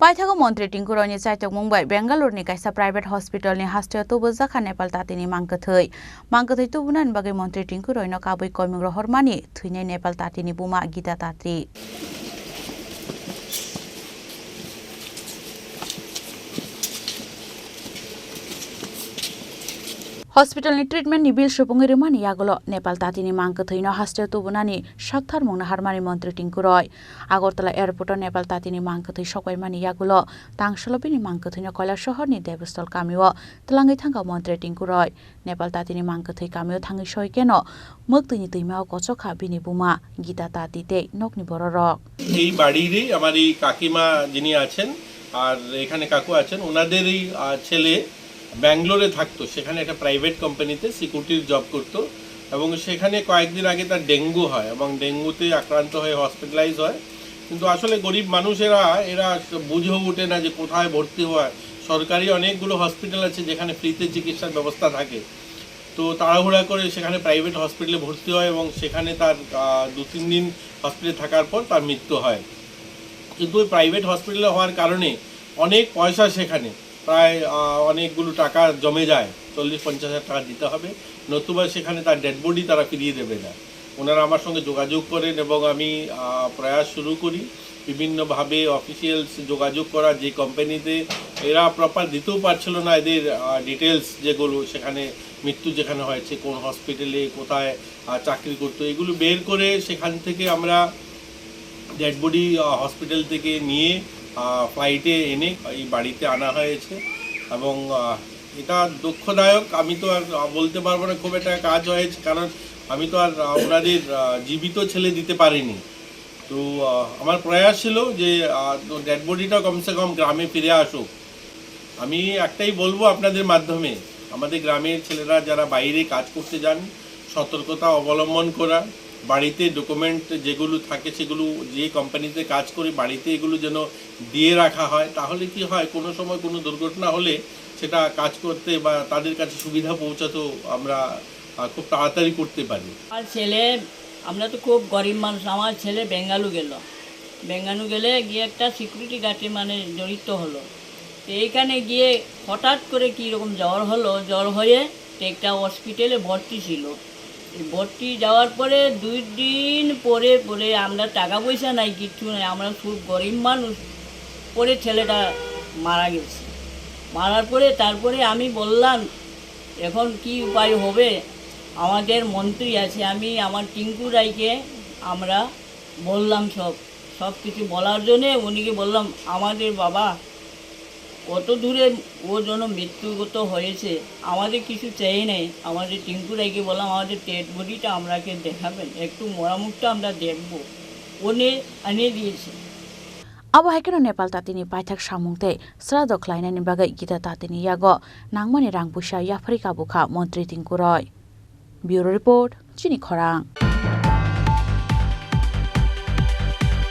पाइथागो मन्त्री टिंकु रयनि चाइटक मुंबाइ बेंगालुरुनि काइसा प्राइवेट हस्पिटलनि हास्टेयाव तुबो जाखा नेपाल तातिनि मांगथै तुबुनानि बागै मन्त्री टिंकु रयनो काबै कयमुंग्र हरमानि थैनाय नेपाल तातिनि बुमा गीता तात्री हस्पिटलनि ट्रिटमेन्टनि बिल सुपुङै रिमानि यागोल नेपाल तातिनि मांगथैनो हास्टेयाव तुबुनानि साक्थार मुंना हारमानि मन्त्री टिंकु रय आगरतला एयारपोर्टआव नेपाल तातिनि मांगथै सकाइमानि यागोल तांसलबिनि मांगथैनो कैलाश शहरनि देवस्थल कामियो तलाङै थांगा मन्त्री टिंकु रय नेपाल तातिनि मांगथै कामियो थाङै सयकेनो मक्तैनि दैमाव कचखा बिनि बुमा गीता तातिते नकनि बড় রক এই বাড়িরই আমার এই কাকিমা যিনি আছেন আর এখানে কাকু আছেন ওনাদেরই ছেলে ব্যাঙ্গালোরে থাকতো সেখানে একটা প্রাইভেট কোম্পানিতে সিকিউরিটির জব করতো এবং সেখানে কয়েকদিন আগে তার ডেঙ্গু হয় এবং ডেঙ্গুতে আক্রান্ত হয়ে হসপিটালাইজ হয় কিন্তু আসলে গরিব মানুষেরা এরা বুঝেও ওঠে না যে কোথায় ভর্তি হয় সরকারি অনেকগুলো হসপিটাল আছে যেখানে ফ্রিতে চিকিৎসার ব্যবস্থা থাকে তো তাড়াহুড়া করে সেখানে প্রাইভেট হসপিটালে ভর্তি হয় এবং সেখানে তার 2-3 দিন হসপিটালে থাকার পর তার মৃত্যু হয় কিন্তু ওই প্রাইভেট হসপিটালে হওয়ার কারণে অনেক পয়সা সেখানে প্রায় অনেকগুলো টাকা জমে যায় 40-50 হাজার টাকা দিতে হবে নতুবা সেখানে তার ডেড বডি তারা ফিরিয়ে দেবে না ওনারা আমার সঙ্গে যোগাযোগ করেন এবং আমি প্রয়াস শুরু করি বিভিন্নভাবে অফিসিয়ালস যোগাযোগ করা যে কোম্পানিতে এরা প্রপার দিতেও পারছিল না এদের ডিটেলস যেগুলো সেখানে মৃত্যু যেখানে হয়েছে কোন হসপিটালে কোথায় চাকরি করতো এগুলো বের করে সেখান থেকে আমরা ডেড বডি হসপিটাল থেকে নিয়ে ফ্লাইটে এনে এই বাড়িতে আনা হয়েছে এবং এটা দুঃখদায়ক আমি তো আর বলতে পারবো না খুব একটা কাজ হয়েছে কারণ আমি তো আর ওনাদের জীবিত ছেলে দিতে পারিনি তো আমার প্রয়াস ছিল যে ডেড বডিটা কমসে কম গ্রামে ফিরে আসুক আমি একটাই বলবো আপনাদের মাধ্যমে আমাদের গ্রামের ছেলেরা যারা বাইরে কাজ করতে যান সতর্কতা অবলম্বন করা বাড়িতে ডকুমেন্ট যেগুলো থাকে সেগুলো যে কোম্পানিতে কাজ করে বাড়িতে এগুলো যেন দিয়ে রাখা হয় তাহলে কি হয় কোনো সময় কোনো দুর্ঘটনা হলে সেটা কাজ করতে বা তাদের কাছে সুবিধা পৌঁছাতো আমরা খুব তাড়াতাড়ি করতে পারি আমার ছেলে আমরা তো খুব গরিব মানুষ আমার ছেলে বেঙ্গালু গেলে গিয়ে একটা সিকিউরিটি গার্ডে মানে জড়িত হলো তো এইখানে গিয়ে হঠাৎ করে কীরকম জ্বর হয়ে একটা হসপিটালে ভর্তি ছিল ভর্তি যাওয়ার পরে 2 দিন পরে আমরা টাকা পয়সা নাই কিচ্ছু নাই আমরা খুব গরিব মানুষ পরে ছেলেটা মারা গেছে মারার পরে তারপরে আমি বললাম এখন কি উপায় হবে আমাদের মন্ত্রী আছে আমি আমার টিঙ্কু রায়কে আমরা বললাম সব কিছু বলার জন্যে উনিকে বললাম আমাদের বাবা কত দূরে ও জন্য মৃত্যুগত হয়েছে আমাদের কিছু চাই নেই আমাদের টিঙ্কু রায়কে বললাম আমাদের ডেড বডিটা আমরাকে দেখাবেন একটু মরামুখটা আমরা দেখব উনি আনিয়ে দিয়েছে Abahakeno Nepal tatini paithak samungte srado khlainani bagai gita tatini yago nangmani rangpusa yafrika bukha Montri Tingku Roy. Bureau Report, Chini Khorang.